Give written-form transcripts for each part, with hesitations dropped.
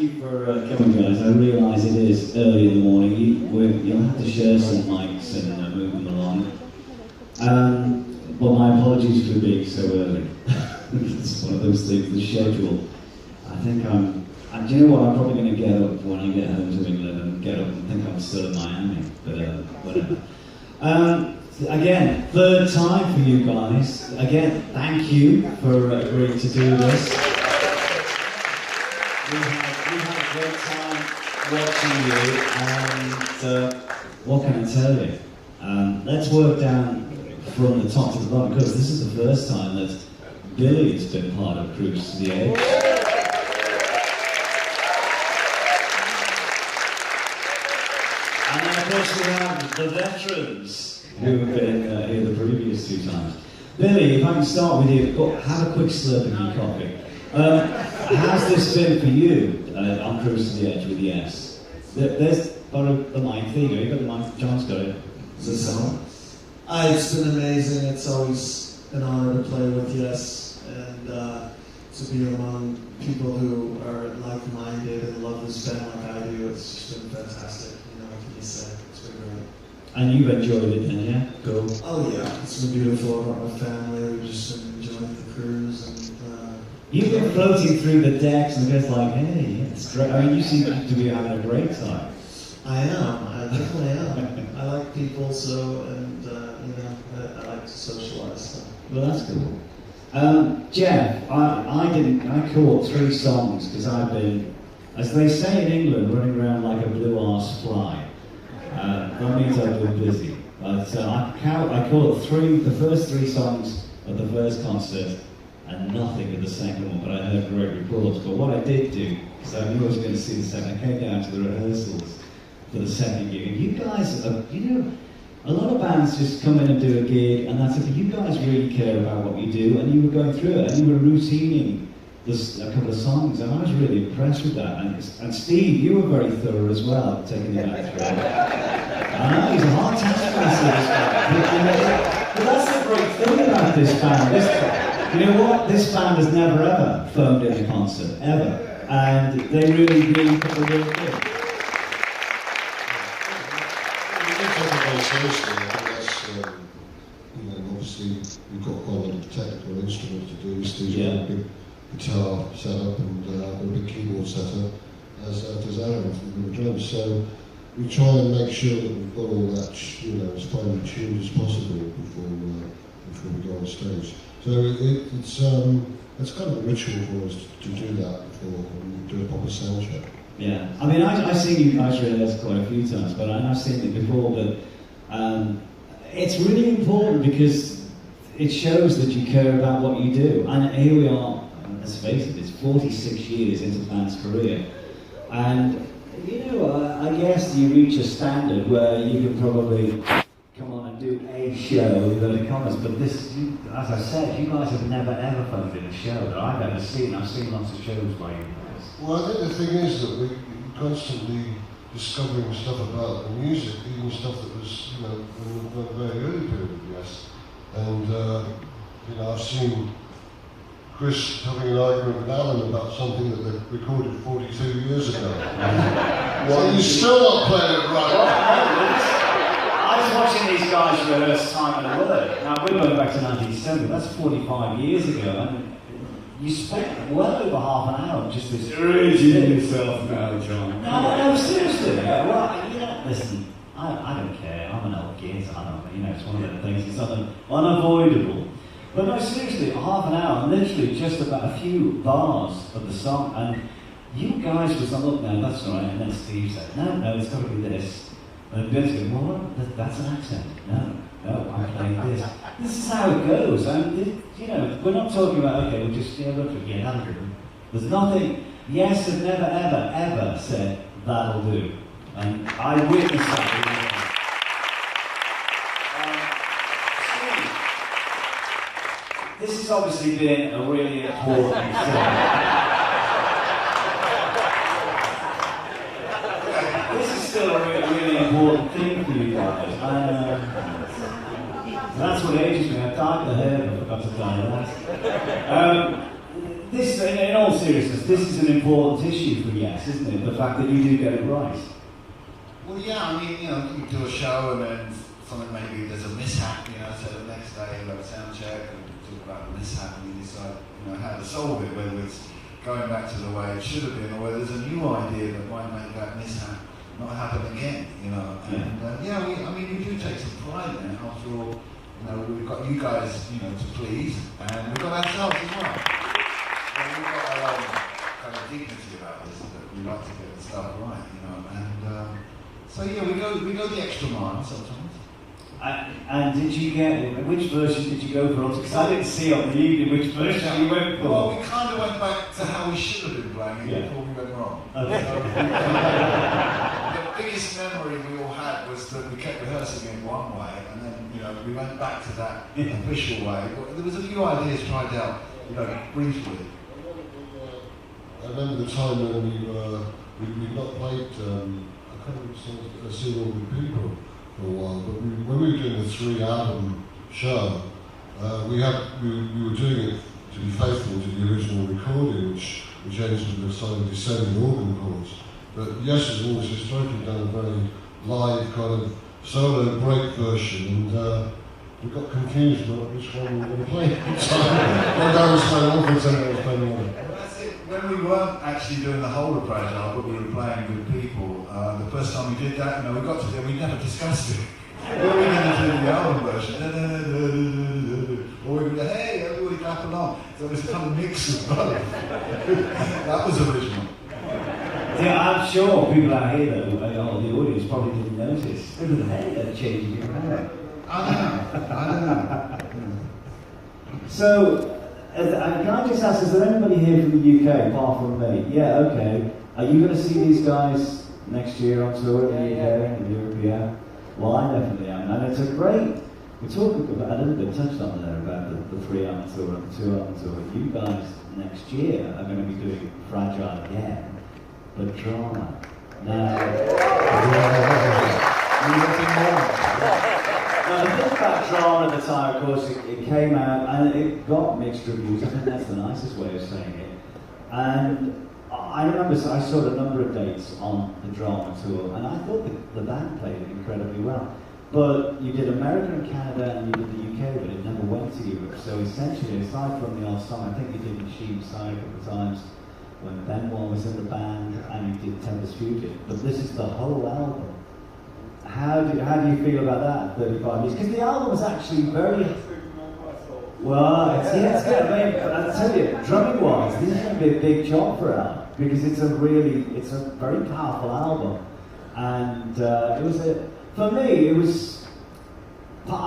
you for coming, guys. I realise it is early in the morning. You'll have to share some mics and move them along. But my apologies for being so early. It's one of those things, the schedule. I think do you know what? I'm probably going to get up when I get home to England and get up and think I'm still in Miami, but whatever. Again, third time for you guys. Again, thank you for agreeing to do this. We've had a great time watching you, and what can I tell you? Let's work down from the top to the bottom, because this is the first time that Billy has been part of Cruise to the Edge. And then of course we have the veterans who have been here the previous two times. Billy, if I can start with you, have a quick slurp of your coffee. How's this been for you on Cruise to the Edge with Yes? There's the mic, there you go, you've got the mic, John's got it. Is this on? It's been amazing. It's always an honor to play with Yes, and to be among people who are like-minded and love this band like I do. It's just been fantastic. You know, what can you say? It's been great. And you've enjoyed it then, yeah? Cool. Oh yeah, it's been beautiful. I brought my family. We've just been enjoying the cruise. And you've been floating through the decks and it's like, hey, it's great. I mean, you seem to be having a great time. I am. I definitely am. I like people, so, and you know, I like to socialize. So. Well, that's cool. Jeff, I caught 3 songs because I've been, as they say in England, running around like a blue-arse fly. That means I've been busy. But I caught the first 3 songs of the first concert and nothing of the second one, but I heard great reports. But what I did do, because I knew I was going to see the second, I came down to the rehearsals for the second gig. And you guys, you know, a lot of bands just come in and do a gig and that's it, but you guys really care about what you do, and you were going through it, and you were routining a couple of songs, and I was really impressed with that. And Steve, you were very thorough as well, taking it back through. I know, he's a hard taskmaster, this guy. But that's the great thing about this band. You know what? This band has never ever phoned in a concert, ever. And they really put the work in. Seriously, I think that's, you know, obviously we've got quite a lot of technical instruments to do. Steve's got a big guitar set up and a big keyboard set up, as does Aaron from the drums. So we try and make sure that we've got all that, you know, as finely tuned as possible before we go on stage. So it's kind of a ritual for us to do that before we do a proper sound check. Yeah, I mean, I've seen you guys rehearse quite a few times, but I've seen it before, but it's really important because it shows that you care about what you do. And here we are, let's face it, it's 46 years into the band's career. And, you know, I guess you reach a standard where you can probably come on and do a show with the comments, but this, as I said, you guys have never ever phoned in a show that I've ever seen. I've seen lots of shows by you guys. Well, I think the thing is that we're constantly discovering stuff about the music, even stuff that was, you know, in the very early period of Yes. And, you know, I've seen Chris having an argument with Alan about something that they recorded 42 years ago. Well, you're still not playing it right. I was watching these guys rehearse Time and a Word. Now, we're going back to 1970, that's 45 years ago, and you spent well over half an hour just this urging yourself now, John. No, seriously. Well, you know, listen, I don't care. I'm an old git. I don't, you know, it's one of the things. It's unavoidable. But no, seriously, half an hour, literally just about a few bars of the song, and you guys was like, look, no, that's all right. And then Steve said, no, it's got to be this. And Vince goes, well, that's an accent. No, I'm playing this. This is how it goes. And you know, we're not talking about, okay, we'll just, you know, look at 100. There's nothing, Yes have never, ever said, that'll do. And I witnessed that. This has obviously been a really important thing. This is still a really important thing for you guys. That's what ages me. I dyed the hair, but I forgot to dye that. this, in all seriousness, this is an important issue for Yes, isn't it? The fact that you do get it right. Well, yeah, I mean, you know, you do a show and then something, maybe there's a mishap, you know, so the next day you have a sound check and you talk about the mishap and you decide, you know, how to solve it, whether it's going back to the way it should have been or whether there's a new idea that might make that mishap not happen again, you know. And yeah, I mean, we do take some pride in it. After all, you know, we've got you guys, you know, to please, and we've got ourselves as well. So we've got our own kind of dignity about this, that we like to get the stuff right, you know. And so yeah, we go the extra mile sometimes. And did you get, which version did you go for? Because I didn't see on the evening which version you went for. Well, we kind of went back to how we should have been playing it before we went wrong. Okay. So, the biggest memory we all had was that we kept rehearsing in one way, and then, you know, we went back to that official way. But there was a few ideas tried out, you know, briefly. I remember the time when we'd not played, I can't remember seen All Good People for a while, but when we were doing the 3-album show, we were doing it to be faithful to the original recording, which ends with the sort of descending organ chords. But Yes has always historically done a very live kind of solo break version, and we got confused about which one we were going to play. One guy was playing one thing, someone was playing another. When we weren't actually doing the whole of Fragile, but we were playing Good People, the first time we did that, you know, we got to there, we never discussed it. We were going to do the album version, or we would go, hey, everybody clap along. So it was kind of mix of both. That was original. Yeah, I'm sure people out here, though, the audience probably didn't notice. Look at the head that changing your hair. I don't know. So, can I just ask, is there anybody here from the UK apart from me? Yeah, okay. Are you going to see these guys next year on tour in the UK, in Europe? Yeah. Well, I definitely am. And it's a great, we talked about, a little bit touched on there about the 3-album tour and the 2-album tour. You guys next year are going to be doing Fragile again, but Drama. Now, Now, the thing about Drama at the time, of course, it came out and it got mixed reviews. I think that's the nicest way of saying it. And I remember I saw a number of dates on the Drama tour, and I thought the band played it incredibly well. But you did America and Canada, and you did the UK, but it never went to Europe. So essentially, aside from the odd song, I think you did Machine Side a couple of times when Benoit was in the band, and you did Tempest Fugit. But this is the whole album. How do you feel about that, 35 years? Because the album is actually very... Well, it's good. I mean, I'll tell you, drumming-wise, this is going to be a big job for Al, because it's a very powerful album. And for me, I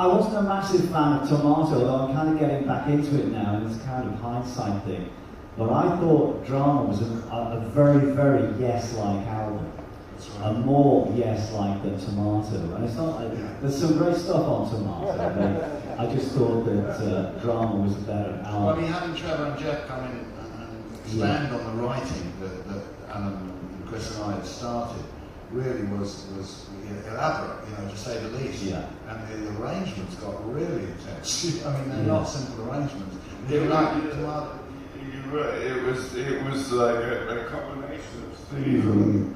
wasn't a massive fan of Tomato, although I'm kind of getting back into it now, and it's kind of hindsight thing. But I thought Drama was a very, very Yes-like album. A more Yes-like than Tomato. And it's not like, there's some great stuff on Tomato, but I just thought that Drama was a better album. Well, I mean, having Trevor and Jeff come in and expand on the writing that Alan and Chris and I had started really was elaborate, you know, to say the least. Yeah. And the arrangements got really intense. I mean, they're not simple arrangements. They're It like was like a combination of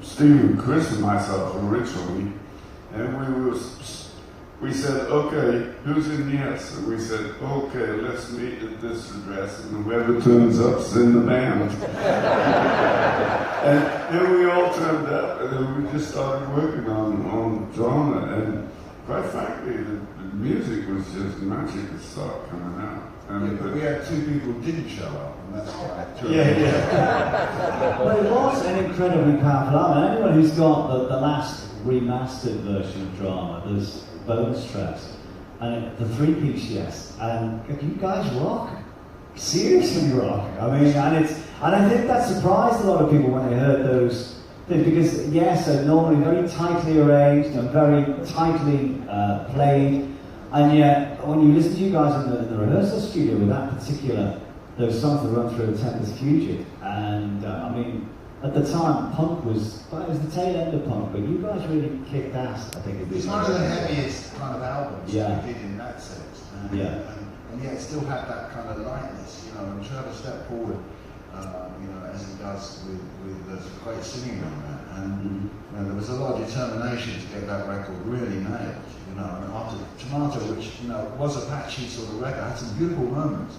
Steve, Chris, and myself originally, and we said, okay, who's in Yes? And we said, okay, let's meet at this address, and whoever turns up's in the band. And then we all turned up, and then we just started working on Drama, and quite frankly, the music was just magic to start coming out. And we had two people who didn't show up, and that's quite true. Yeah. Well, it was an incredibly powerful album. Anyone who's got the last remastered version of Drama, there's bonus tracks, and the 3-piece Yes, and you guys rock. Seriously rock. I mean, and I think that surprised a lot of people when they heard those things, because Yes are normally very tightly arranged and very tightly played. And yet, when you listen to you guys in the rehearsal studio with those songs that run through Tempest Fugit, and I mean, at the time, punk was the tail end of punk, but you guys really kicked ass, I think. It's one of the heaviest kind of albums we did in that sense. And yet it still had that kind of lightness, you know, and Trevor stepped forward you know, as he does with the great singing on that. And you know, there was a lot of determination to get that record really nailed. You know, and after Tomato, which you know was a patchy sort of record, had some beautiful moments,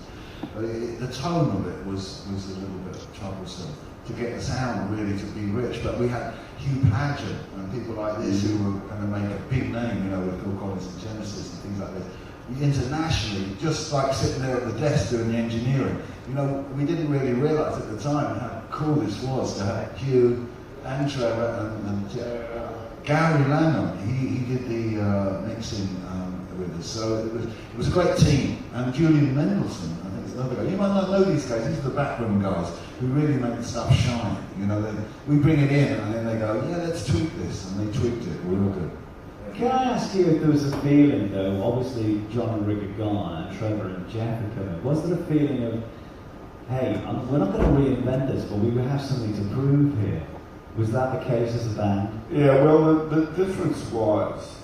but the tone of it was a little bit troublesome to get the sound really to be rich. But we had Hugh Padgett and people like this who were going to make a big name, you know, with Phil Collins and Genesis and things like this. Internationally, just like sitting there at the desk doing the engineering. You know, we didn't really realise at the time how cool this was to have Hugh and Trevor and Gary Langham. He did the mixing with us, so it was a great team. And Julian Mendelssohn, I think is another guy. You might not know these guys. These are the backroom guys who really make the stuff shine. You know, we bring it in and then they go, yeah, let's tweak this, and they tweaked it real good. Can I ask you if there was a feeling, though, obviously John and Rick are gone and Trevor and Jeff are coming, was there a feeling of, hey, we're not going to reinvent this, but we will have something to prove here? Was that the case as a band? Yeah, well, the difference was,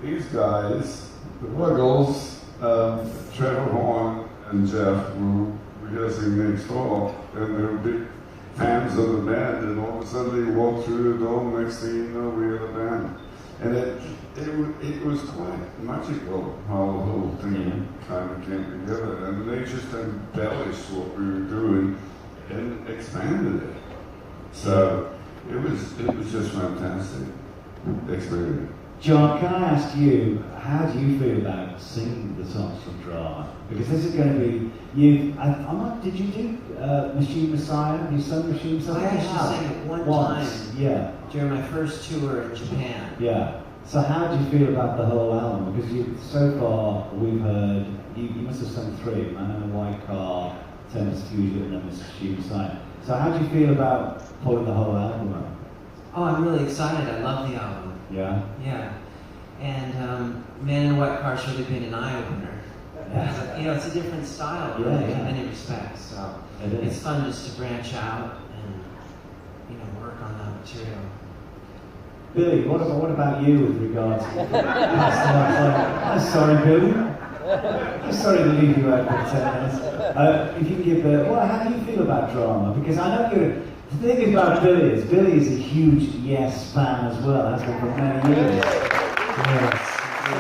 these guys, the Wiggles, Trevor Horn and Jeff were rehearsing next door, and they were big fans of the band, and all of a sudden they walked through the door, next thing you know, we had a band. And it was quite magical how the whole thing kind of came together, and they just embellished what we were doing and expanded it. So it was just fantastic experience. John, can I ask you, how do you feel about singing the songs from Drama? Because this is going to be, did you do Machine Messiah? Have you sung Machine Messiah? I actually sang it one time. Yeah. During my first tour in Japan. Yeah. So how do you feel about the whole album? Because so far we've heard, you must have sung 3, Man in a White Car, Tennis Fusion and Machine Messiah. So how do you feel about pulling the whole album out? Oh, I'm really excited. I love the album. Yeah? Yeah. And Man in a White Car's really been an eye-opener. Yeah. You know, it's a different style, really, in many respects. So it's fun just to branch out and, you know, work on that material. Billy, what about you with regards to I'm sorry, Billy. I'm sorry to leave you out for 10 minutes. If you give how do you feel about Drama? Because I know the thing about Billy is a a huge Yes fan as well, has been for many years. Yes. So,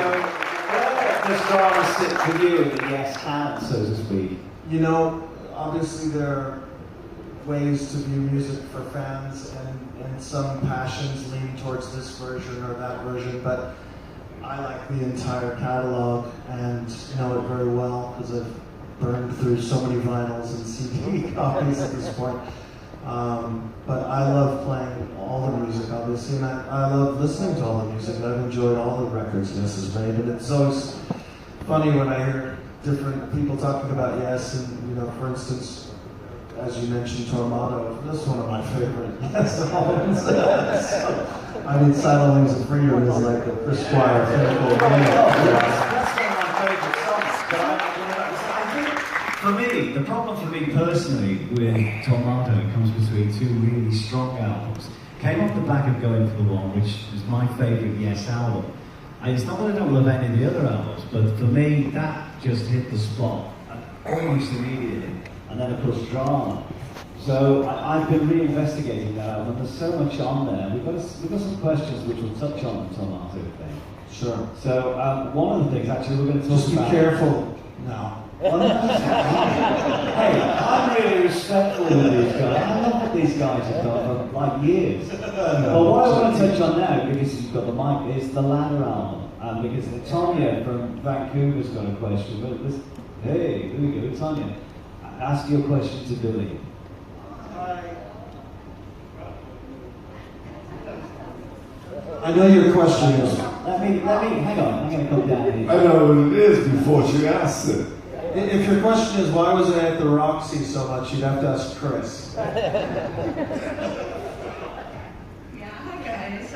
where does Drama sit for you in the Yes camp, so to speak? You know, obviously there are ways to view music for fans, and some passions lean towards this version or that version, but I like the entire catalog and know it very well because I've burned through so many vinyls and CD copies at this point. But I love playing all the music, obviously, and I love listening to all the music. I've enjoyed all the records Yes has made, and it's always funny when I hear different people talking about Yes, and, you know, for instance, as you mentioned, Tormato, that's one of my favorite Yes albums. I mean, Silent Wings of Freedom is like the Chris Squire favorite. That's one of my favourite songs. But I think, for me, the problem for me personally with Tormato comes between 2 really strong albums. Came off the back of Going for the One, which is my favourite Yes album. And it's not that I don't love any of the other albums, but for me, that just hit the spot almost immediately. And then, of course, Drama. So I've been reinvestigating that album. There's so much on there. We've got some questions which we'll touch on the Tomato thing. Sure. So one of the things, actually, we're going to talk Just be about... careful now. Hey, I'm really respectful of these guys. I love what these guys have done for like years. But what I want to touch on now, because you've got the mic, is the Ladder album. Because Tonya from Vancouver's got a question. Hey, here we go, Tonya. Ask your question to Billy. I know your question is. Let me, hang on, I'm going to come down here. I know what it is before she asks it. If your question is why was I at the Roxy so much, you'd have to ask Chris. Yeah, hi guys.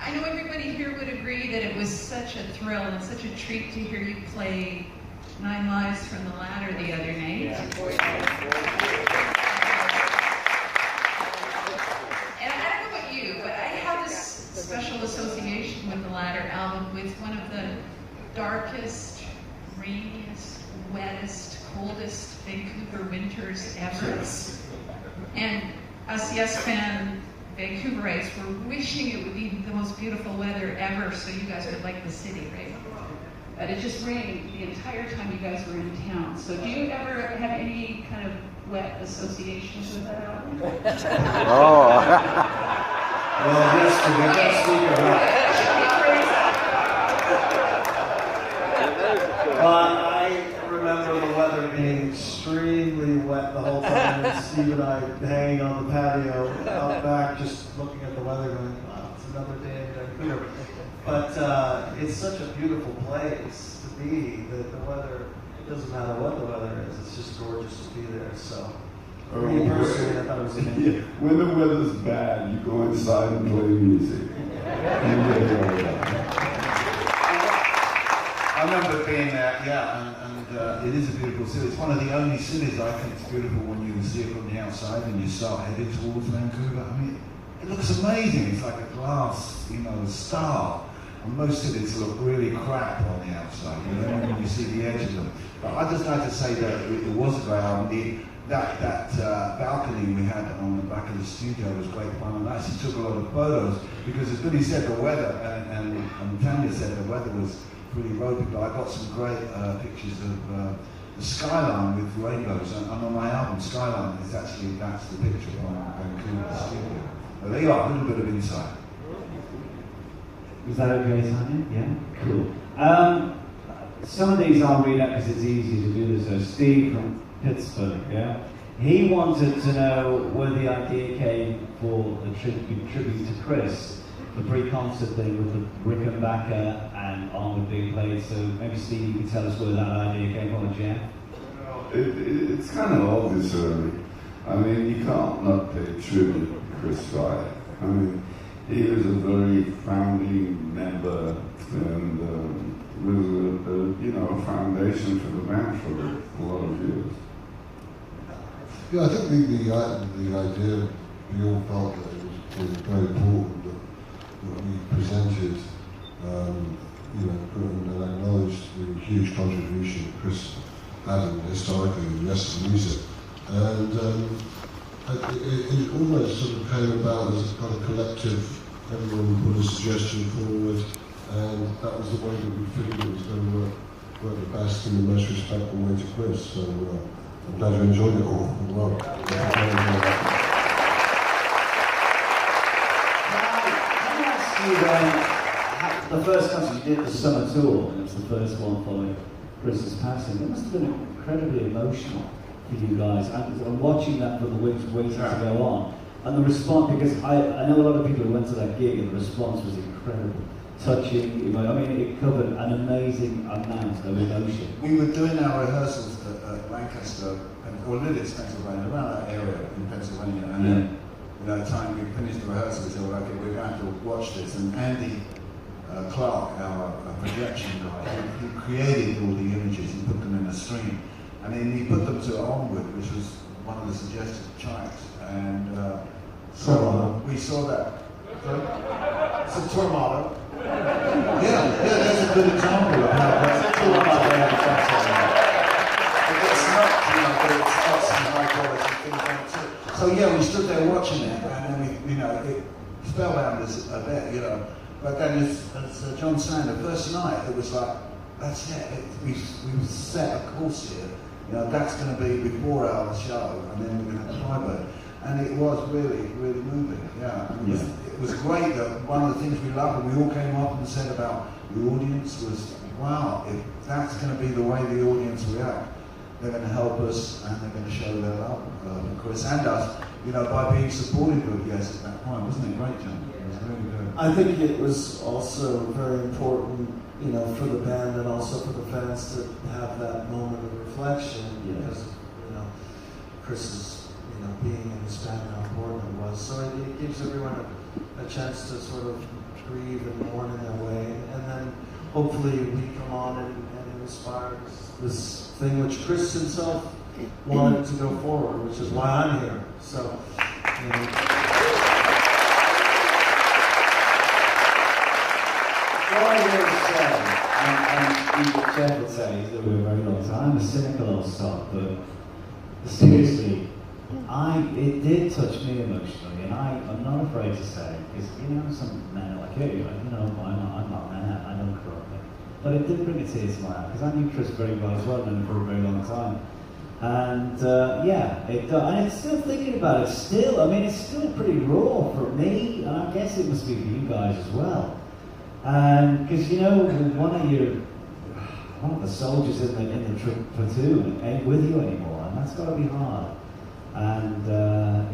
I know everybody here would agree that it was such a thrill and such a treat to hear you play 9 Lives from the Ladder the other night. Yeah. And I don't know about you, but I have this special association with the Ladder album with one of the darkest, rainiest, wettest, coldest Vancouver winters ever. And us Yes fan Vancouverites were wishing it would be the most beautiful weather ever so you guys would like the city, right? But it just rained the entire time you guys were in town. So do you ever have any kind of wet associations with that album? Well, yes, we can't speak about it. I remember the weather being extremely wet the whole time, and Steve and I hanging on the patio out back, just looking at the weather, going, "Wow, it's another day in Vancouver." But it's such a beautiful place to be that the weather, it doesn't matter what the weather is, it's just gorgeous to be there. So, for me personally, I thought it was amazing. When the weather's bad, you go inside and play music. I remember being there, and it is a beautiful city. It's one of the only cities I think it's beautiful when you see it from the outside and you start heading towards Vancouver. I mean, it looks amazing. It's like a glass, star. And most cities look really crap on the outside, when you see the edge of them. But I'd just like to say that it was a great album. That balcony we had on the back of the studio was great fun, and I actually took a lot of photos because, as Billy said, the weather and Tanya said the weather was pretty ropey, but I got some great pictures of the skyline with rainbows, and on my album Skyline that's the picture from Vancouver studio. But there you are, a little bit of insight. Was that okay, Tanya? Yeah? Cool. Some of these I'll read out because it's easy to do this. So Steve from Pittsburgh, yeah? He wanted to know where the idea came for the tribute to Chris, the pre-concert thing with the Rickenbacker and Onward being played. So maybe Steve, you can tell us where that idea came from, Jeff? It's kind of obvious early. I mean, you can't not pay tribute to Chris Wyatt. I mean, he was a very founding member and was a foundation for the band for a lot of years. Yeah, I think the idea, we all felt that it was very important that we presented, and acknowledged the huge contribution that Chris had historically in the rest of the music. And it almost sort of came about as a kind of collective, everyone put a suggestion forward, and that was the way that we figured it was going to work the best in the most respectful way to Chris. So I'm glad you enjoyed it all. Well, The first concert you did, the summer tour, and it was the first one following Chris's passing. It must have been incredibly emotional for you guys. And watching that for the weeks waiting to go on, and the response, because I know a lot of people who went to that gig, and the response was incredible, touching. I mean, it covered an amazing amount of emotion. We were doing our rehearsals at Lancaster, or Lidditz, Pennsylvania, around that area in Pennsylvania, and then by the time we finished the rehearsal, we said, well, okay, we're going to watch this, and Andy Clark, our projection guy, he created all the images and put them in a stream, and then he put them to Onward, which was one of the suggested tracks, and so we saw that. It's a tour motto. Yeah, that's a good example of how that's a tour motto. It's not, but it's not some high quality thing going too. So yeah, we stood there watching it, and then it spellbound us a bit, But then, as John sang, the first night, it was like, that's it. We set a course here. That's going to be before our show, and then we're going to have Firebird. And it was really, really moving. Yeah, it was great. That one of the things we loved, and we all came up and said about the audience was, wow, if that's going to be the way the audience react, they're going to help us and they're going to show their love for Chris and us, by being supportive of Yes at that point. Wasn't it great, John? It was really good. I think it was also very important, for the band and also for the fans to have that moment of reflection because, Chris's, being in this band and how important it was. So it gives everyone a chance to sort of grieve and mourn in their way, and then hopefully we come on and it inspires this thing which Chris himself wanted to go forward, which is why I'm here. So, What I will say, and Jeff would say he's lived with a very long time. I'm a cynical old sod, but seriously, it did touch me emotionally, and I'm not afraid to say, because some men are like, hey, I'm not mad, I don't cry. But it did bring a tear to my eye, because I knew Chris very well as well, and for a very long time. And and it's still thinking about it, it's still pretty raw for me, and I guess it must be for you guys as well. And because one of the soldiers in the platoon ain't with you anymore, and that's got to be hard. And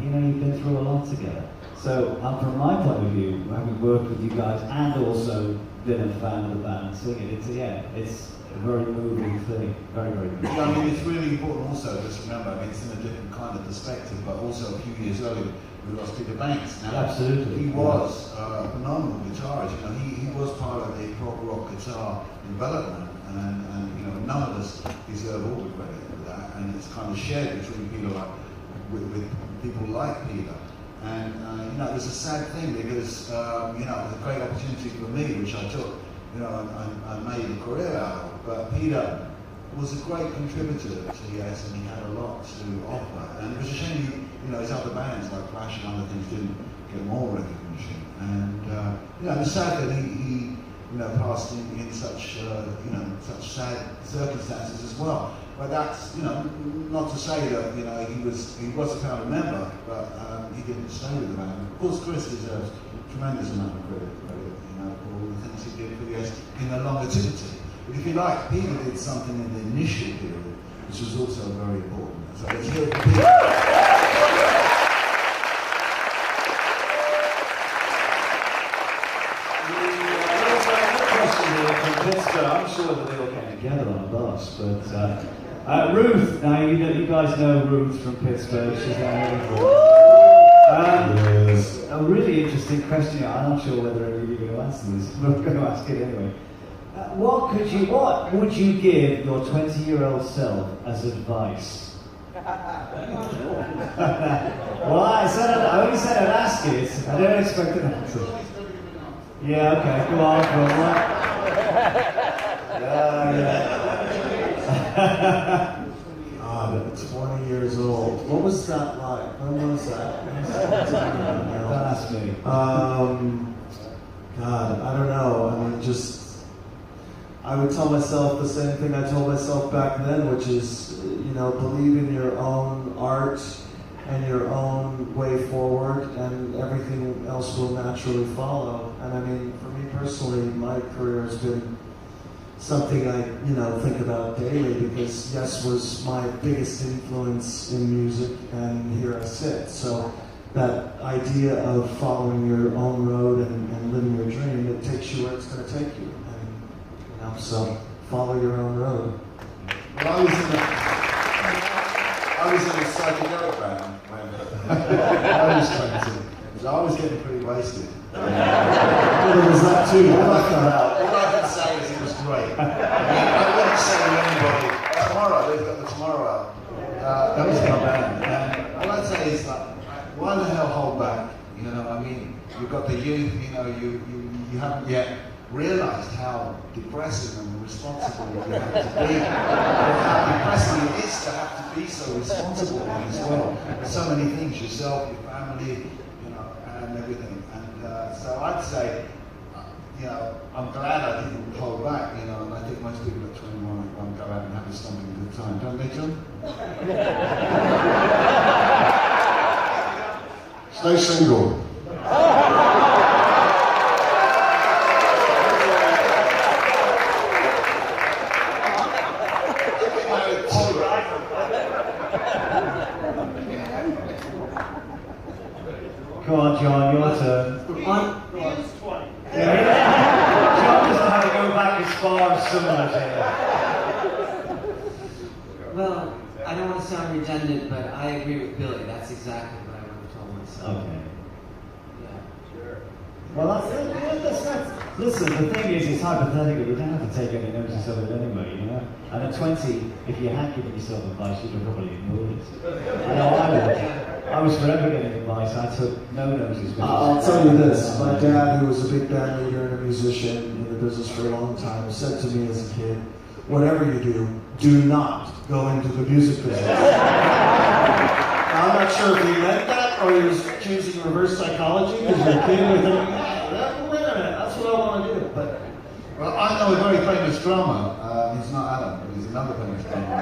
you've been through a lot together. So from my point of view, having worked with you guys and also been a fan of the band and singing, it's a very moving thing, very, very moving. Yeah, I mean, it's really important also, just remember, it's in a different kind of perspective, but also a few years earlier, we lost Peter Banks. Now, absolutely. He was a phenomenal guitarist. He was part of the prog rock guitar development, and none of us deserve all the credit for that, and it's kind of shared between people with people like Peter. And it was a sad thing because it was a great opportunity for me, which I took. I made a career out of. But Peter was a great contributor to Yes, and he had a lot to offer. And it was a shame, his other bands like Clash and other things didn't get more recognition. And it was sad that he passed in such such sad circumstances as well. But that's not to say that he was a founding member, but he didn't stay with the band. Of course, Chris deserves a tremendous amount of credit for all the things he did for Yes in the longevity. But if you like, Peter did something in the initial period, which was also very important. So let's hear it for Peter. I'm sure that they all came together on a bus, but Ruth, now you guys know Ruth from Pittsburgh, she's down here. A really interesting question, I'm not sure whether any of you are going to answer this, but I'm going to ask it anyway. What would you give your 20-year-old self as advice? Well, I only said I'd ask it, I don't expect an answer. Yeah, okay, go on, go on. But 20 years old. What was that like? When was that? Don't ask me. God, I don't know. I would tell myself the same thing I told myself back then, which is, believe in your own art and your own way forward, and everything else will naturally follow. And for me personally, my career has been something I, think about daily, because Yes was my biggest influence in music, and here I sit. So that idea of following your own road and living your dream, it takes you where it's going to take you. And, so follow your own road. Well, I was in a psychedelic band when I was 20. So I was getting pretty wasted. There was that too. All I can say is it was great. I wouldn't say to anybody, tomorrow, they've got the Tomorrow out. That was my band. And all I'd say is why the hell hold back? You've got the youth, you haven't yet realised how depressing and responsible you have to be. How depressing it is to have to be so responsible as well. For so many things, yourself, your family, and everything. And so I'd say, I'm glad I didn't hold back, and I think most people at 21 want to go out and have a stomping good time, don't they, John? Stay single. Come on, John, your turn. On, John doesn't have to go back as far as someone here. well, I don't want to sound redundant, but I agree with Billy. That's exactly what I would have told myself. Okay. Yeah. Sure. Well, listen, the thing is, it's hypothetical. You don't have to take any notice of it anyway, And at 20, if you had given yourself advice, you'd have probably ignored it. I know I would. I was forever getting advice. I took no notice. I'll tell you this. My dad, who was a big band leader and a musician in the business for a long time, said to me as a kid, whatever you do not go into the music business. I'm not sure if he meant that or he was choosing reverse psychology because you're a kid and thinking, wait a minute, that's what I want to do. But Well, I know a very famous drummer. He's not Adam, but he's another famous drummer.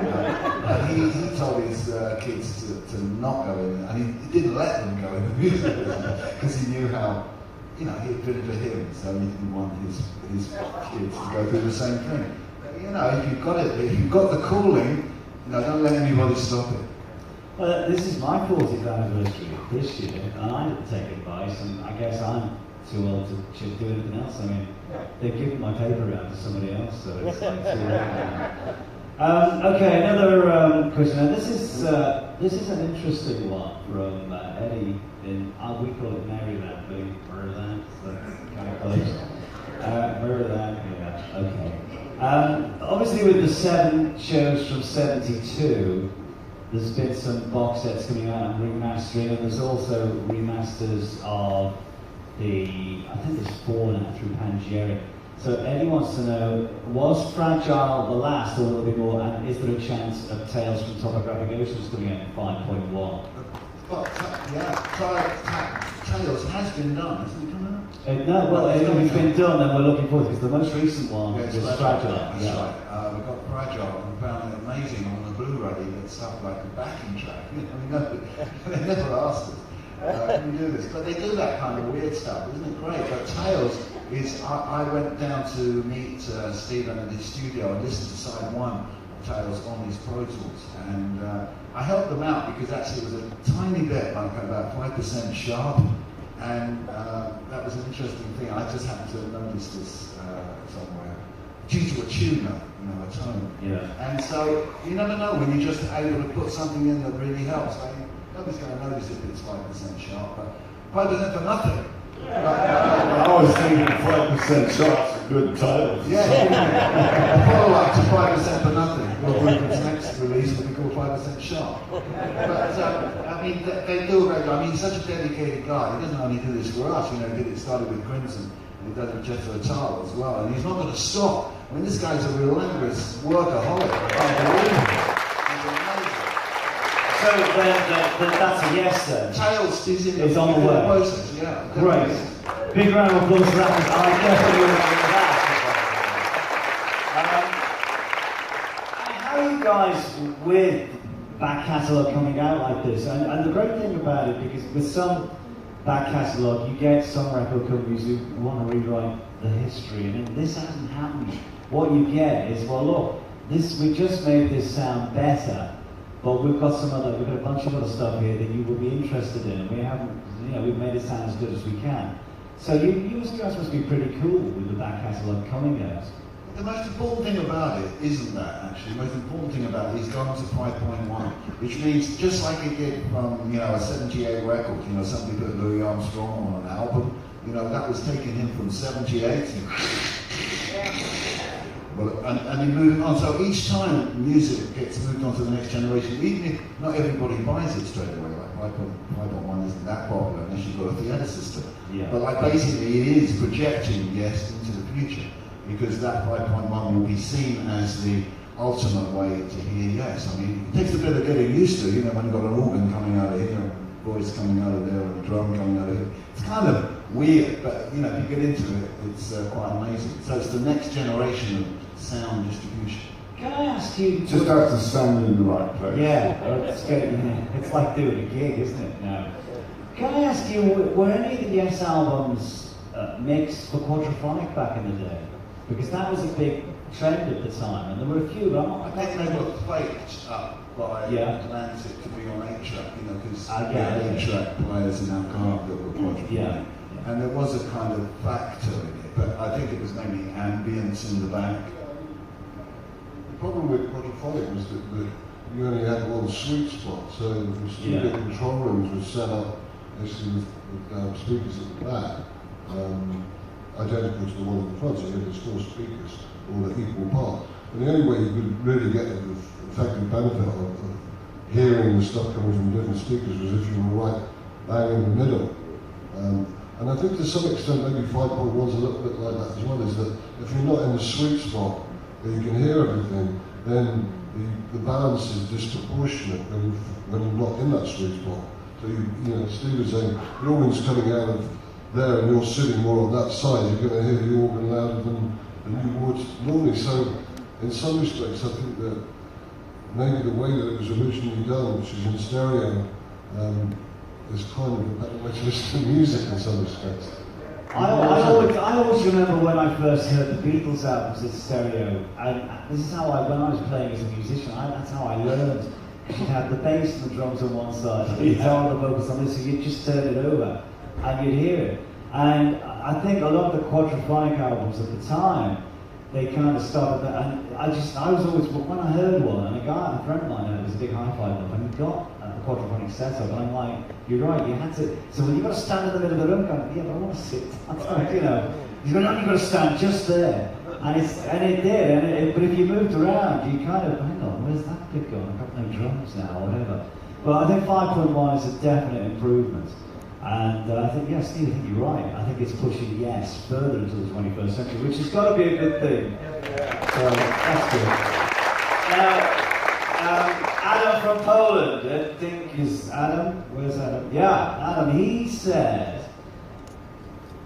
He told his kids to not go in, and he didn't let them go in the music business because he knew how, you know, he'd been to him, so he didn't want his kids to go through the same thing. But, you know, if you've got the calling, you know, don't let anybody stop it. Well, this is my 40th anniversary this year, and I didn't take advice, and I guess I'm too old to do anything else. I mean, they've given my paper around to somebody else, so it's like too late. Okay, another question. Now, this is an interesting one from Eddie in, we call it Maryland, Maryland, kind of place. Maryland, yeah, okay. Obviously, with the 7 shows from '72. There's been some box sets coming out and remastering, and there's also remasters of I think there's 4 now through Pangea. So Eddie wants to know, was Fragile the last, or will there be more, and is there a chance of Tales from Topographic Oceans coming out in 5.1? Well, Tales has been done, hasn't it come out? No, well, it's been done, and we're looking forward, because the most recent one was Fragile. That's right. We got Fragile and found it amazing on the Blu-ray that stuff like the backing track. You know, they never asked us. Can we do this? But they do that kind of weird stuff, isn't it great? But Tales is, I went down to meet Stephen at his studio and listen to side 1 of Tales on his Pro Tools. And I helped them out because actually it was a tiny bit, like about 5% sharp. And that was an interesting thing. I just happened to have noticed this somewhere. Due to a tuner, you know, a tone. Yeah. And so you never know when you're just able to put something in that really helps. I mean, nobody's going to notice if it's 5% sharp, but 5% for nothing. I was thinking 5% sharp's a good title. Yeah, a follow-up to 5% for nothing. Well, Rupert's next release will be called 5% sharp. But I mean, they do a great job. I mean, he's such a dedicated guy. He doesn't only do this for us. You know, he did it started with Crimson. He does it with Jethro Tull as well, and he's not going to stop. I mean, this guy's a relentless workaholic. Unbelievable. So that's a yes then? Tales is in it's on the way. Process, yeah. Great. Big round of applause for that. I definitely remember that. How are you guys with back catalogue coming out like this? And the great thing about it, because with some back catalogue, you get some record companies who want to rewrite the history, and this hasn't happened. What you get is, well, look, we just made this sound better, but we've got a bunch of other stuff here that you will be interested in, and we haven't, you know, we've made it sound as good as we can. So you guys must be pretty cool with the back catalogue coming out. The most important thing about it isn't that, actually. The most important thing about it is gone to 5.1, which means just like it did from, you know, a 78 record, you know, somebody put Louis Armstrong on an album, you know, that was taking him from 78 and then moving on. So each time music gets moved on to the next generation, even if not everybody buys it straight away, like 5.1 isn't that popular unless you've got a theatre system. Yeah. But like basically it is projecting yes into the future, because that 5.1 will be seen as the ultimate way to hear yes. I mean, it takes a bit of getting used to, you know, when you've got an organ coming out of here, and voice coming out of there, and a drum coming out of here. It's kind of weird, but you know, if you get into it, it's quite amazing. So it's the next generation of sound distribution. Can I ask you? Just have to sound in the right place. Yeah, it's like doing a gig, isn't it? Now, can I ask you, were any of the Yes albums mixed for Quadraphonic back in the day? Because that was a big trend at the time, and there were a few, but I think they were faked up by Atlantic to be on 8-track, you know, because we had 8-track players in our car that were Quadraphonic. Yeah. And there was a kind of factor in it, but I think it was maybe ambience in the back. The problem with Quadraphonic was that you only had one sweet spot, so the studio control rooms were set up basically with speakers at the back, identical to the one in the front, so you had these 4 speakers, all at equal part. And the only way you could really get the effective benefit of hearing the stuff coming from different speakers was if you were right bang in the middle. And I think to some extent maybe 5.1 is a little bit like that as well, is that if you're not in the sweet spot where you can hear everything, then the balance is disproportionate when you're not in that sweet spot. So you know, Steve was saying, the organ's coming out of there and you're sitting more on that side, you're going to hear the organ louder than you would normally. So in some respects, I think that maybe the way that it was originally done, which is in stereo, is kind of a better way to listen to music in some respects. I always remember when I first heard the Beatles albums in stereo, and this is how when I was playing as a musician, that's how I learned. You'd have the bass and the drums on one side, the guitar and the vocals on this, so you'd just turn it over and you'd hear it. And I think a lot of the quadraphonic albums at the time, they kind of started that, and I was always, when I heard one, and a friend of mine who was a big hi-fi buff, and he got a quadraphonic setup, and I'm like, you're right, you had to, so when you've got to stand in the middle of the room going, yeah, but I want to sit, you know, you've got to stand just there, and it did, but if you moved around, you kind of, hang on, where's that bit going, I've got no drums now, or whatever. But I think 5.1 is a definite improvement. And I think, yes, Steve, I think you're right. I think it's pushing, yes, further into the 21st century, which has got to be a good thing. So, that's good. Adam from Poland, I think is Adam. Where's Adam? Yeah, Adam, he said,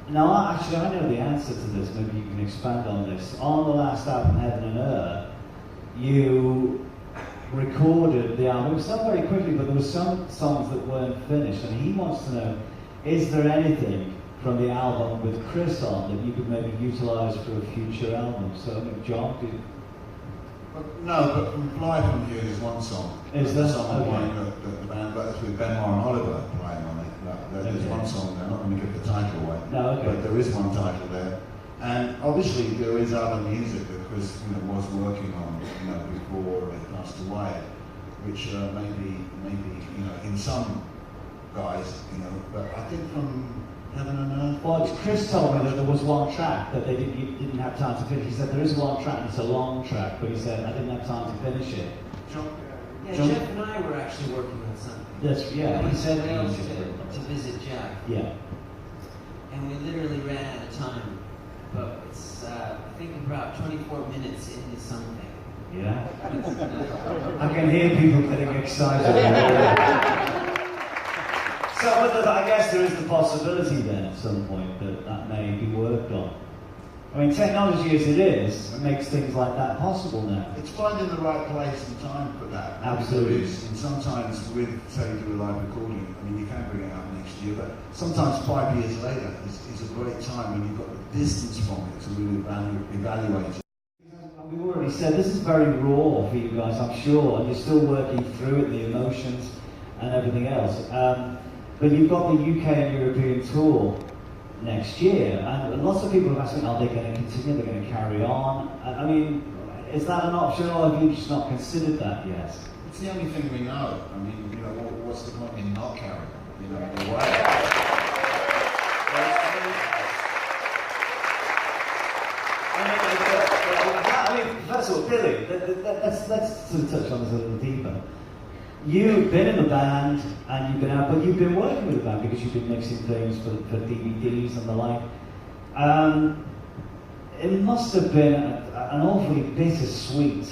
now, actually, I know the answer to this. Maybe you can expand on this. On the last album, Heaven and Earth, you recorded the album. It was done very quickly, but there were some songs that weren't finished, and he wants to know, is there anything from the album with Chris on that you could maybe utilise for a future album? So, John, did... No, but from Fly From You is one song. Is there? Someone Okay. playing the band, but it's with Benoit and Oliver playing on it. There's Okay. one song there, I'm not going to give the title away, No, okay. but there is one title there. And obviously there is other music that Chris was working on before he passed away, which maybe in some guys, but I think from Heaven and Earth. Well, Chris told me that there was one track that they didn't have time to finish. He said there is one track, and it's a long track, but he said I didn't have time to finish it. Yeah, John? Jeff and I were actually working on something. That's, yeah, he said we went that. to visit Jeff, Yeah. and we literally ran out of time. But it's, I think about 24 minutes into something. Yeah. I can hear people getting excited. So, but I guess there is the possibility then at some point that may be worked on. I mean, technology as it is, makes things like that possible now. It's finding the right place and time for that. Absolutely. And sometimes with, say, you do a live recording, I mean, you can bring it out next year, but sometimes 5 years later is a great time when you've got the distance from it to really evaluate it. We've already said this is very raw for you guys, I'm sure, and you're still working through it, the emotions and everything else. But you've got the UK and European tour next year, and lots of people are asking, are they going to continue, they're going to carry on? I mean, is that an option, or have you just not considered that yet? It's the only thing we know. I mean, what's the point in not carrying on? In a way. I mean, first of all, Billy, let's sort of touch on this a little deeper. You've been in the band, and you've been out, but you've been working with the band because you've been mixing things for DVDs and the like. It must have been an awfully bittersweet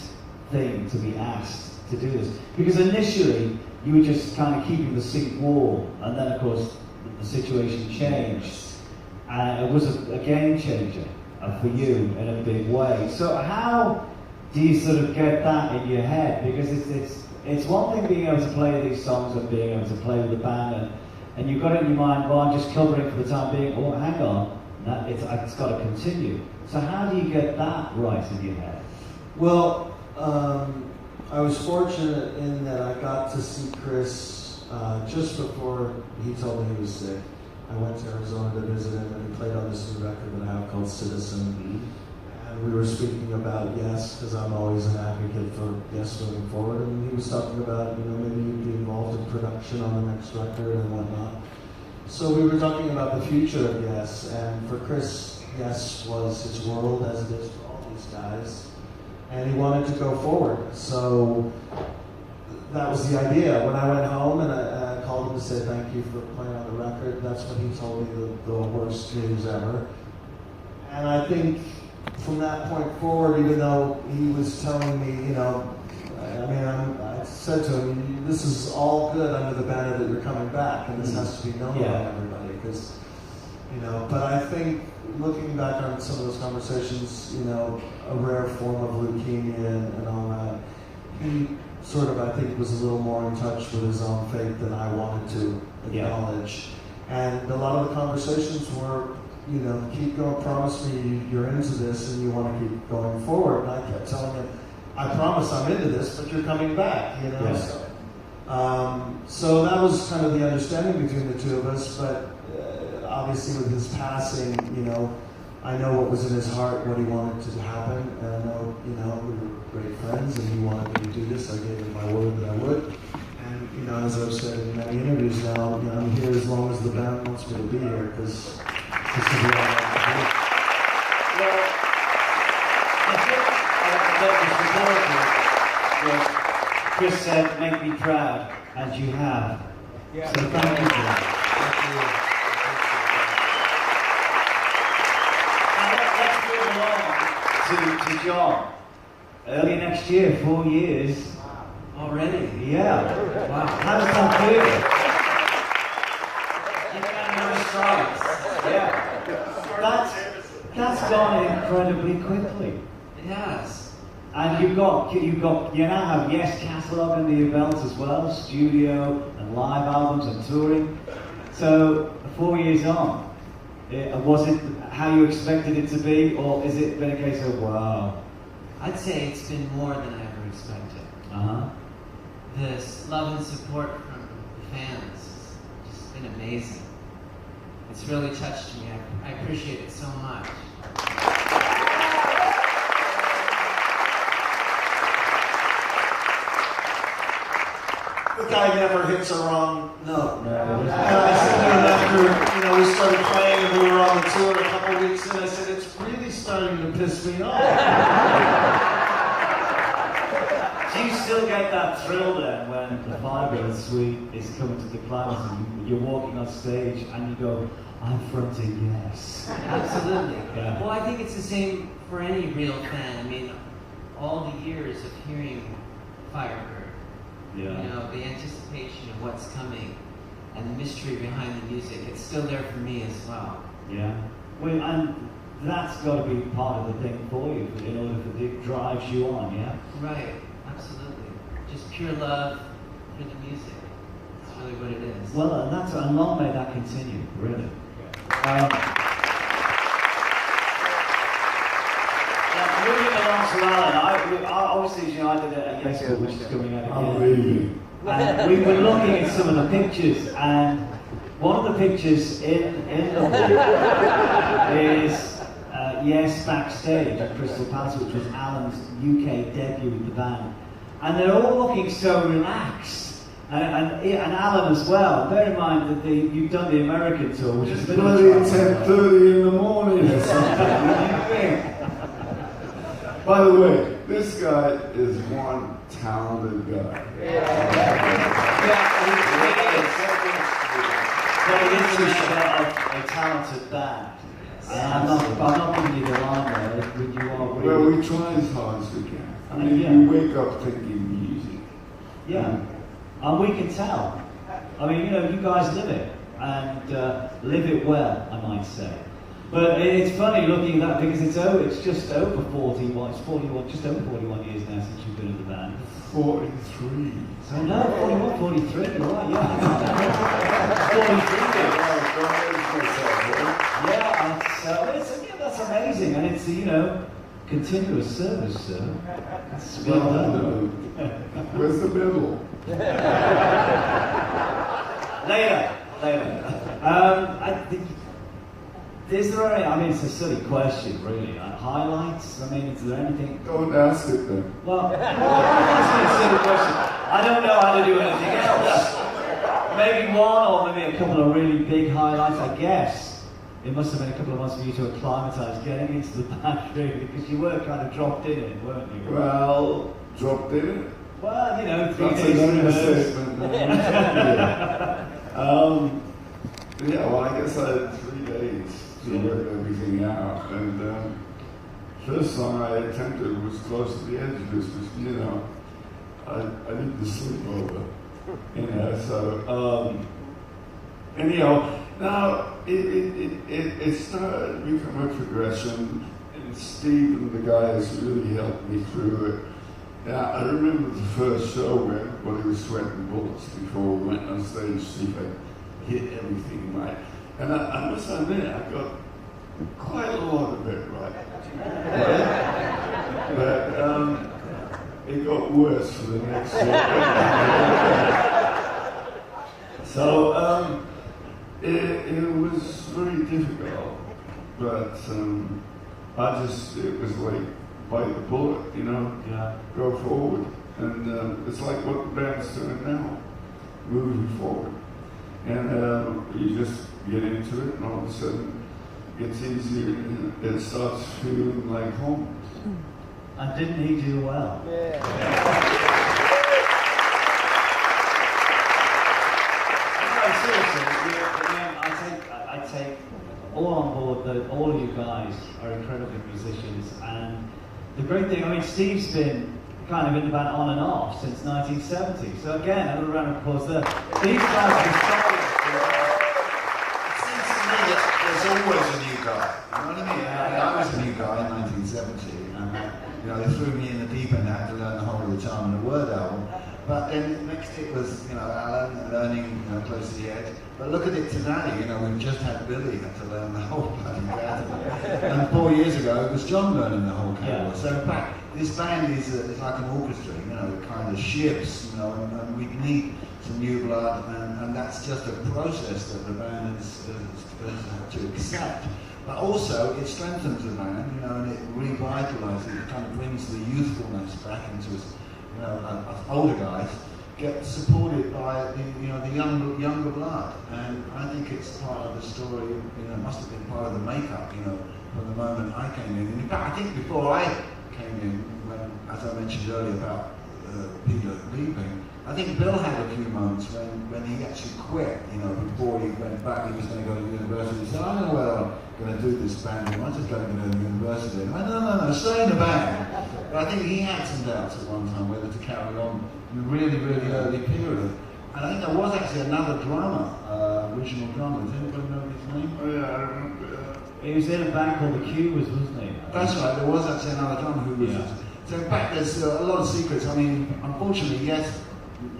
thing to be asked to do this, because initially you were just kind of keeping the seat warm, and then of course the situation changed, and it was a game changer for you in a big way. So how do you sort of get that in your head? Because it's one thing being able to play these songs and being able to play with the band, and you've got it in your mind, well, I'm just covering for the time being. Oh, hang on, it's got to continue. So how do you get that right in your head? Well, I was fortunate in that I got to see Chris just before he told me he was sick. I went to Arizona to visit him, and he played on this new record that I have called Citizen. And we were speaking about Yes, because I'm always an advocate for Yes moving forward. And he was talking about, maybe you'd be involved in production on the next record and whatnot. So we were talking about the future of Yes, and for Chris, Yes was his world, as it is for all these guys. And he wanted to go forward. So that was the idea. When I went home and I called him to say thank you for playing on the record. That's when he told me the worst news ever. And I think from that point forward, even though he was telling me, I said to him, this is all good under the banner that you're coming back, and this has to be known by everybody, because, but I think looking back on some of those conversations, a rare form of leukemia and all that, he sort of, I think, was a little more in touch with his own fate than I wanted to acknowledge. And a lot of the conversations were, keep going, promise me you're into this and you want to keep going forward. And I kept telling him, I promise I'm into this, but you're coming back, Yes. So that was kind of the understanding between the two of us, but obviously with his passing, I know what was in his heart, what he wanted to happen, and I know, we were great friends, and he wanted me to do this. I gave him my word that I would. And, as I've said in many interviews now, I'm here as long as the band wants me to be here, because this is what I like to do. Well, I think what Chris said, make me proud, and you have. Yeah. So thank you for that. To John. Early next year, 4 years. Already? Yeah. Wow. How does that feel? Yeah. That's gone incredibly quickly. It has. And you now have Yes catalogue under your belt as well, studio and live albums and touring. So 4 years on, was it how you expected it to be, or has it been a case of wow? I'd say it's been more than I ever expected. This love and support from the fans has just been amazing. It's really touched me. I appreciate it so much. The guy never hits a wrong note. No. And I said after, we started playing and we were on the tour a couple of weeks in, I said, it's really starting to piss me off. Do you still get that thrill then when the Firebird Suite is coming to the climax and you're walking on stage and you go, I'm fronting Yes? Absolutely. Yeah. Well, I think it's the same for any real fan. I mean, all the years of hearing Firebird, the anticipation of what's coming and the mystery behind the music, it's still there for me as well. Yeah. Well, and that's got to be part of the thing for you in order for it drives you on, yeah? Right, absolutely. Just pure love for the music. That's really what it is. Well, and long may that continue, really. Moving along to Alan, obviously, I did a Yes book which is coming out I'm again. leaving. And we were looking at some of the pictures, and one of the pictures in the book is Yes backstage at Crystal Palace, which was Alan's UK debut with the band. And they're all looking so relaxed. And Alan as well. Bear in mind that you've done the American tour, which is It's bloody 10:30 in the morning or something. By the way, this guy is one talented guy. A talented band. I'm not giving you the line there, but you are really... Well, we try as hard as we can. I mean, Yeah. you wake up thinking music. Yeah, and we can tell. I mean, you guys live it, and live it well, I might say. But it's funny looking at that because it's just over 41, it's 41, just over 41 years now since you've been in the band. 43. So no, 41, 43, you're right, yeah. 43 years. Yeah, that's amazing, and it's, continuous service, sir. That's well done. Where's the middle? Later. Is there any, it's a silly question, really. Highlights? Is there anything? Don't ask it then. Well, that's a silly question. I don't know how to do anything else. Maybe one or maybe a couple of really big highlights, I guess. It must have been a couple of months for you to acclimatise getting into the band, really, because you were kind of dropped in it, weren't you? Well, dropped in it. Well, 3 That's days an rehearsed. understatement. Yeah, well, I guess I had 3 days to work everything out. And first song I attempted was Close to the Edge, because, you know, I need to sleep over. You know, so, anyhow, now it started to become a progression, and Steve and the guys really helped me through it. Yeah, I remember the first show where everybody was sweating bullets before we went on stage to see if I hit everything right. And I must admit, I got quite a lot of it right. But it got worse for the next show. So it was very difficult, but it was like bite the bullet, you know, go forward. And it's like what the band's doing now, moving forward. And you just get into it, and all of a sudden it gets easier, and it starts feeling like home. And didn't he do well? I take all on board that all of you guys are incredible musicians, and the great thing, I mean, Steve's been kind of in the band on and off since 1970, so again, another round of applause there. These guys are solid. It seems to me that there's always a new guy, you know what I mean? Yeah. I was a new guy in 1970, and you know, they threw me in the deep end. I had to learn the whole of the time and the Word album. But then next it was, you know, Alan learning, you know, Close to the Edge. But look at it today, you know, we've just had Billy had to learn the whole bloody catalog. And 4 years ago, it was John learning the whole catalog. Yeah. So in fact, this band is like an orchestra, you know, it kind of shifts, you know, and we need some new blood, and that's just a process that the band has to accept. But also, it strengthens the band, you know, and it revitalizes it, kind of brings the youthfulness back into us. You know, us older guys get supported by the younger blood, and I think it's part of the story. You know, it must have been part of the makeup. You know, from the moment I came in. And in fact, I think before I came in, when, as I mentioned earlier about Peter leaving, I think Bill had a few moments when he actually quit. You know, before he went back, he was going to go to university. He said, "I don't know whether I'm going to do this band. I'm just going to go to university." And I went, no, stay in the band. But I think he had some doubts at one time whether to carry on in a really, really early period. And I think there was actually another drummer, original drummer. Does anybody know his name? Oh yeah, I remember. He was in a band called The Cubes, wasn't he? That's right, there was actually another drummer who was... Yeah. So in fact, there's a lot of secrets. I mean, unfortunately, Yes,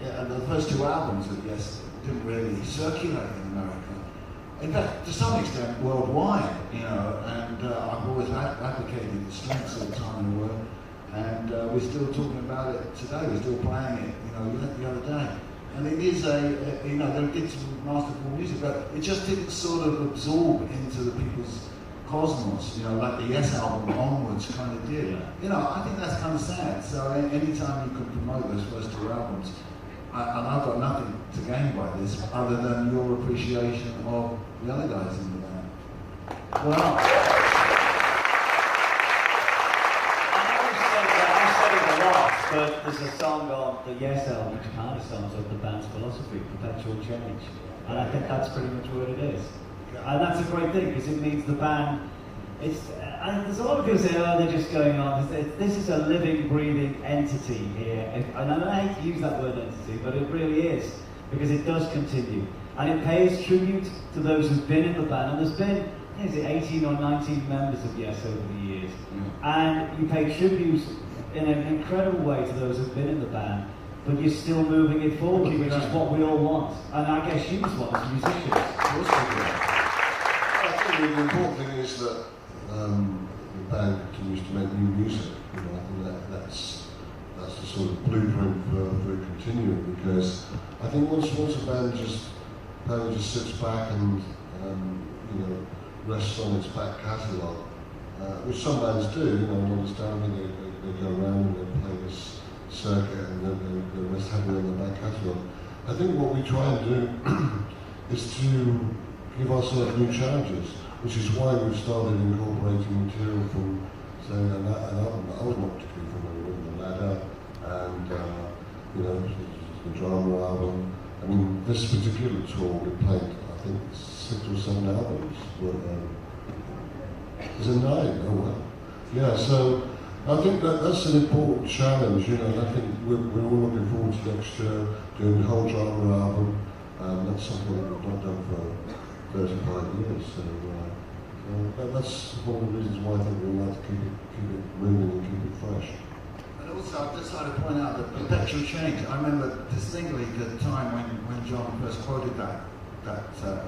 the first 2 albums of Yes didn't really circulate in America. In fact, to some extent, worldwide, you know, and I've always advocated the strengths of the time in the world, and we're still talking about it today, we're still playing it, you know, the other day. And it is you know, they did some masterful music, but it just didn't sort of absorb into the people's cosmos, you know, like the Yes album onwards kind of did. Yeah. You know, I think that's kind of sad. So anytime you can promote those first 2 albums, and I've got nothing to gain by this other than your appreciation of the other guys in the band. Well, I've said it a lot, but there's a song on the Yes album which kind of sums up the band's philosophy, perpetual change. And I think that's pretty much what it is. And that's a great thing, because it means the band, and there's a lot of people say, oh, they're just going on. This is a living, breathing entity here. And I hate to use that word entity, but it really is, because it does continue. And it pays tribute to those who've been in the band. And there's been, is it 18 or 19 members of Yes over the years. And you pay tribute in an incredible way to those who've been in the band, but you're still moving it forward, which is what we all want. And I guess you just want as musicians. I think the important thing is that the band continues to make new music. You know, I think that's the sort of blueprint for it continuing, because I think once a band just sits back and you know, rests on its back catalogue, which some bands do, you know, understanding they go around and they play this circuit and then they rest heavily on their back catalogue. I think what we try and do is to give ourselves new challenges, which is why we've started incorporating material from, say, an album that I was not particularly familiar with, The Ladder, and you know, the Drama album, I mean, this particular tour, we played, I think, 6 or 7 albums. Is it 9? Oh, well. Yeah, so I think that's an important challenge, you know, and I think we're all looking forward to next year doing the whole genre album. That's something that we've not done for 35 years, so that's one of the reasons why I think we like to keep it moving and keep it fresh. And also, I'd just like to point out that perpetual change. I remember distinctly the time when John first quoted that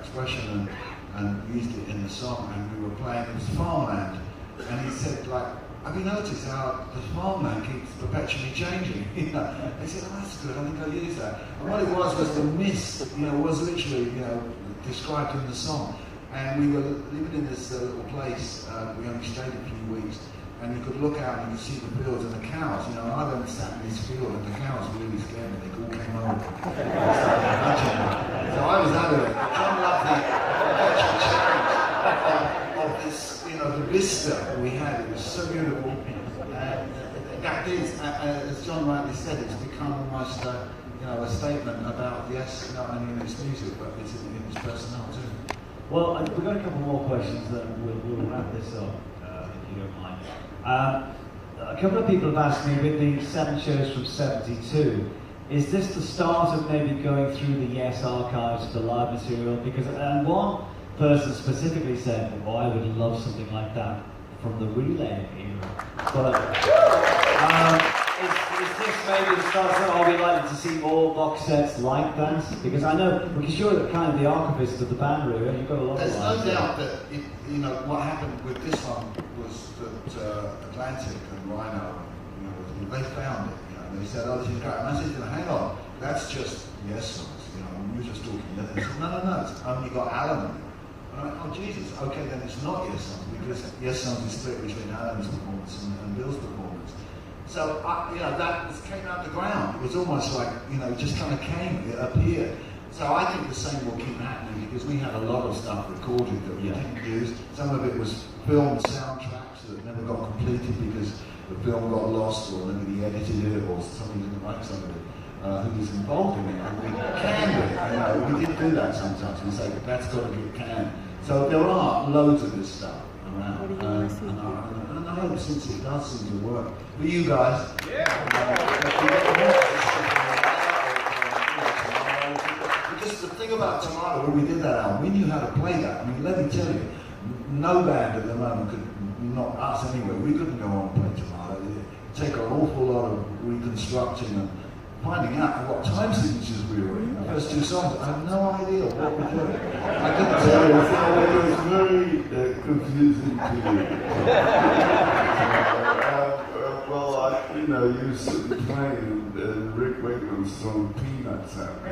expression and used it in the song, and we were playing, it was Farmland, and he said, like, have you noticed how the farmland keeps perpetually changing? You know, they said, oh, that's good, I think I'll use that. And what it was the mist, you know, was literally, you know, described in the song. And we were living in this little place, we only stayed a few weeks, and you could look out and you could see the fields and the cows. You know, I went and sat in this field and the cows really scared me, they all came over. So I was out of it. John loved the perpetual change of this, you know, the vista we had. It was so beautiful. And that is, as John rightly said, it's become almost you know, a statement about, yes, not only in his music, but it's in his personnel too. Well, we've got a couple more questions, then we'll wrap this up, if you don't mind. A couple of people have asked me, with the 7 shows from 72, is this the start of maybe going through the Yes archives for live material? Because, and one person specifically said, oh, I would love something like that from the Relay era. But is this maybe the start? Are we likely to see more box sets like that? Because I know, because you're kind of the archivist of the band, really, you've got a lot of There's no doubt that, you know, what happened with this one was that Atlantic and Rhino, you know, they found it, you know, they said, oh, this is great. And I said, hang on, that's just Yes songs, you know, you're just talking. They said, no, it's only got Alan in it. And I went, oh, Jesus, okay, then it's not Yes songs, because Yes songs is split between Alan's performance and Bill's performance. So, you know, that came out the ground. It was almost like, you know, it just kind of came, it appeared. So I think the same will keep happening, because we had a lot of stuff recorded that we didn't use. Some of it was film soundtracks that never got completed because the film got lost, or maybe he edited it, or somebody didn't like somebody who was involved in it. And we canned it, you know, we did do that sometimes. We say, that's got to get canned. So there are loads of this stuff around. And I hope, since it does seem to work, for you guys, because the thing about Tomato, when we did that album, we knew how to play that. I mean, let me tell you, no band at the moment could, not us anyway, we couldn't go on and play Tomato. It'd take an awful lot of reconstructing and finding out what time signatures we were in. The first 2 songs, I had no idea what we were doing. I couldn't tell you. It was very confusing to me. Well, you know, you were sitting playing and Rick Wakeman's throwing peanuts at me. I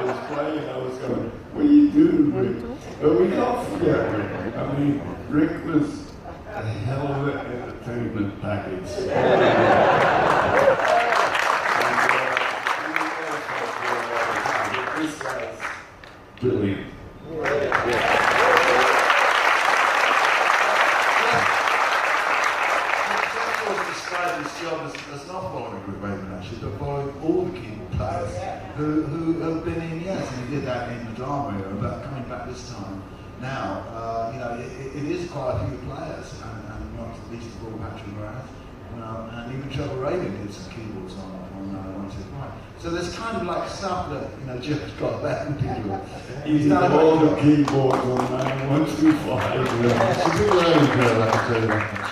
was playing, I was going, what are you doing, Rick? But we can't forget Rick. I mean, Rick was a hell of an entertainment package. This guy's brilliant. His job as not following Rick Wakeman, actually, but following all the keyboard players who have been in, yes, and he did that in the drama era, but coming back this time now, you know, it is quite a few players, and not least of all Patrick Moraz, and even Trevor Rabin did some keyboards on 125. So there's kind of like stuff that, you know, Jeff's got that and people. He's done all the keyboards on 125. It's a big learning curve, I can tell you that.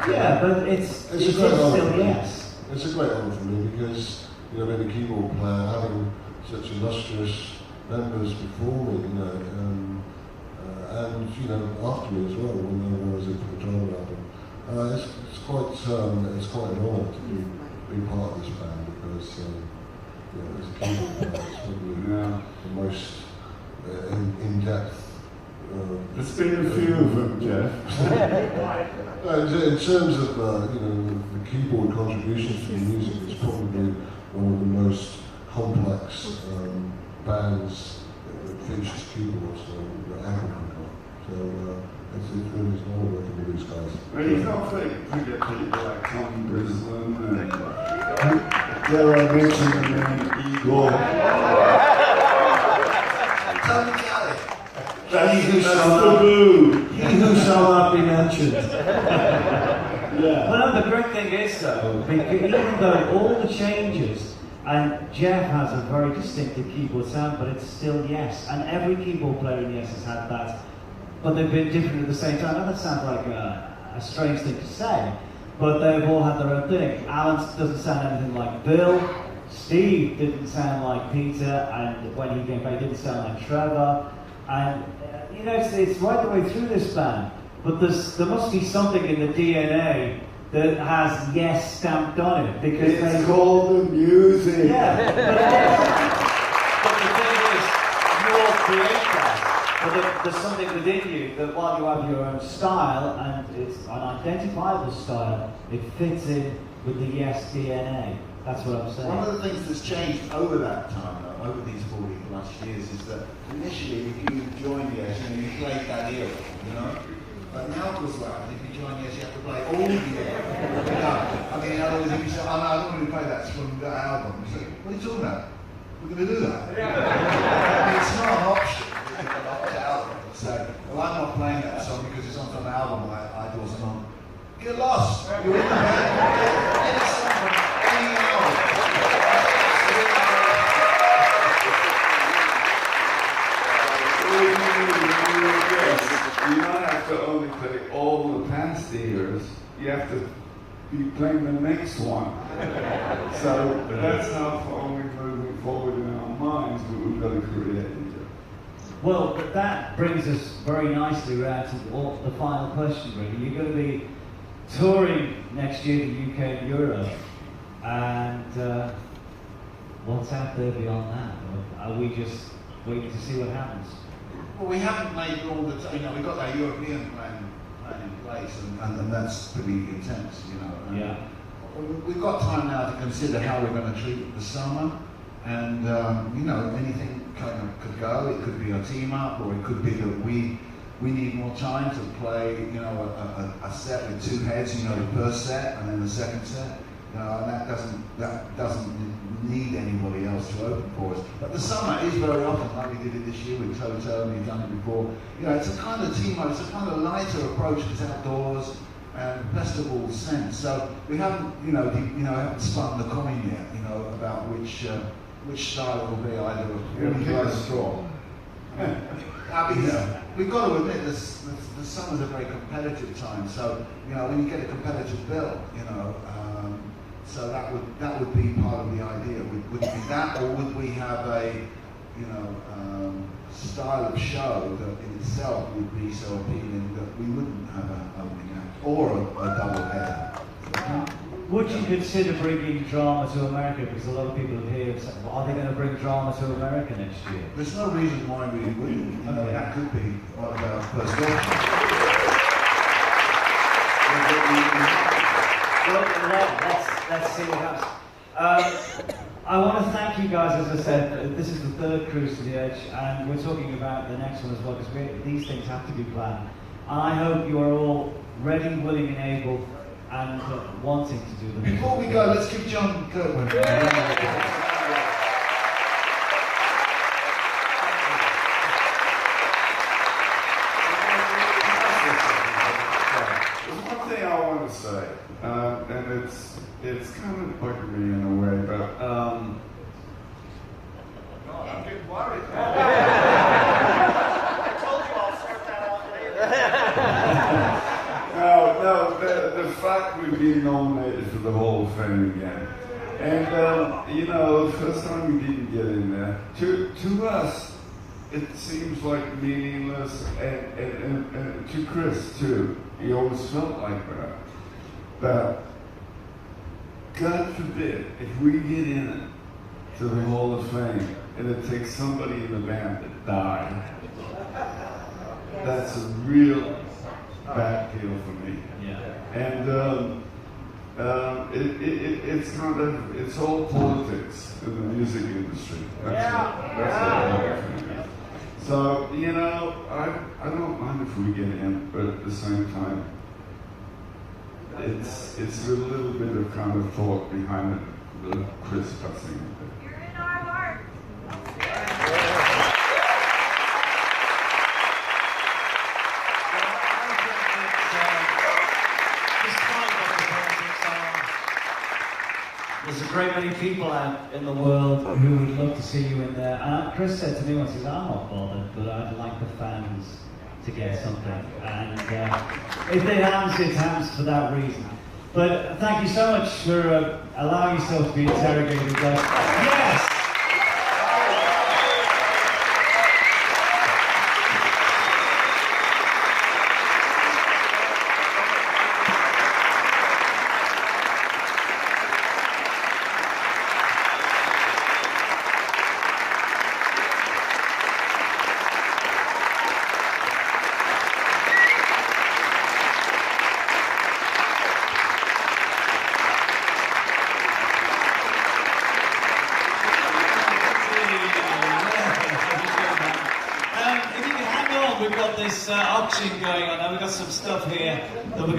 Yeah, but it's a great honour still for me. Yes. It's a great honour for me, because, you know, being a keyboard player, having such illustrious members before me, you know, and, you know, after me as well, when I was in the drama album. It's quite an honour to be part of this band, because, you know, as a keyboard player, it's probably the most in-depth. There's been a few of them, Jeff. In terms of you know, the keyboard contributions to the music, it's probably one of the most complex bands that features keyboards that ever come on. So it's really an honour working with these guys. Well, he's not fake. We get people like Tom Brislin and dare I mention the name Igor? Tony Kelly. He who That's shall the not, boo. he who shall not be mentioned. Yeah. Well, the great thing is though, even though all the changes, and Jeff has a very distinctive keyboard sound, but it's still Yes, and every keyboard player in Yes has had that, but they've been different at the same time. Now that sounds like a strange thing to say, but they've all had their own thing. Alan doesn't sound anything like Bill. Steve didn't sound like Peter, and when he came back, he didn't sound like Trevor. And you know, it's right the way through this band. But there must be something in the DNA that has Yes stamped on it, because It's called the music. yeah. But the thing is, you all create that. But there's something within you that, while you have your own style, and it's an identifiable style, it fits in with the Yes DNA. That's what I'm saying. One of the things that's changed over that time, though, over these 40 plus years, is that initially, if you joined Yes, you played that era, you know? But now it was like, if you join Yes, you have to play all the era. I mean, in other words, if you say, oh no, I don't want to play that from that album, you say, what are you talking about? We're going to do that. I mean, it's not an option. It's an opt-out. So, well, I'm not playing that song because it's on some album I do or something. Get lost. You're in the band. Any song from any album. You don't have to only play all the past years, you have to be playing the next one. So that's how far we're moving forward in our minds, but we've got to create it. Well, but that brings us very nicely around to the final question, really. You're going to be touring next year, the UK and Europe, and what's out there beyond that? Are we just waiting to see what happens? Well, we haven't made all the time, you know, we've got our European plan in place, and that's pretty intense, you know. And Yeah. we've got time now to consider how we're going to treat the summer, and, you know, anything kind of could go. It could be a team up, or it could be that we need more time to play, you know, a set with two heads, you know, the first set and then the second set. You know, and that doesn't need anybody else to open for us. But the summer is very often, like we did it this year with Toto, and we've done it before. You know, it's a kind of team up, it's a kind of lighter approach. It's outdoors and festival sense. So we haven't, haven't spun the coin yet, you know, about which style it will be, either a straw. I mean, we've got to admit the summer's a very competitive time. So, you know, when you get a competitive bill, you know. So that would be part of the idea. Would it be that, or would we have a, you know, style of show that in itself would be so appealing that we wouldn't have an opening act or a double header? Would you consider bringing drama to America? Because a lot of people here have said, well, are they going to bring drama to America next year? There's no reason why we wouldn't. You know, that could be one of our first options. Well, let's see what happens. I want to thank you guys. As I said, this is the third Cruise to the Edge, and we're talking about the next one as well, because these things have to be planned. And I hope you are all ready, willing, and able, and wanting to do them. Before we go, let's give John Kirkman. Say, and it's kind of bugging me in a way, but No, I'm getting worried. I told you I'll sort that out later. no, the fact we've been nominated for the Hall of Fame again, and you know, the first time we didn't get in there, to us it seems like meaningless, and to Chris too, he always felt like that. But God forbid, if we get in to the Hall of Fame and it takes somebody in the band to die, that's a real bad deal for me. Yeah. And it's all politics in the music industry. That's it. So, you know, I don't mind if we get in, but at the same time, it's a little bit of kind of thought behind it. the Chris passing. You're in our heart. There's a great many people out in the world who would love to see you in there. Chris said to me once, he said, I'm not bothered, but I'd like the fans to get something. And if they dance, it's hands for that reason. But thank you so much for allowing yourself to be interrogated. Yes! We've got this auction going on now. We've got some stuff here that we're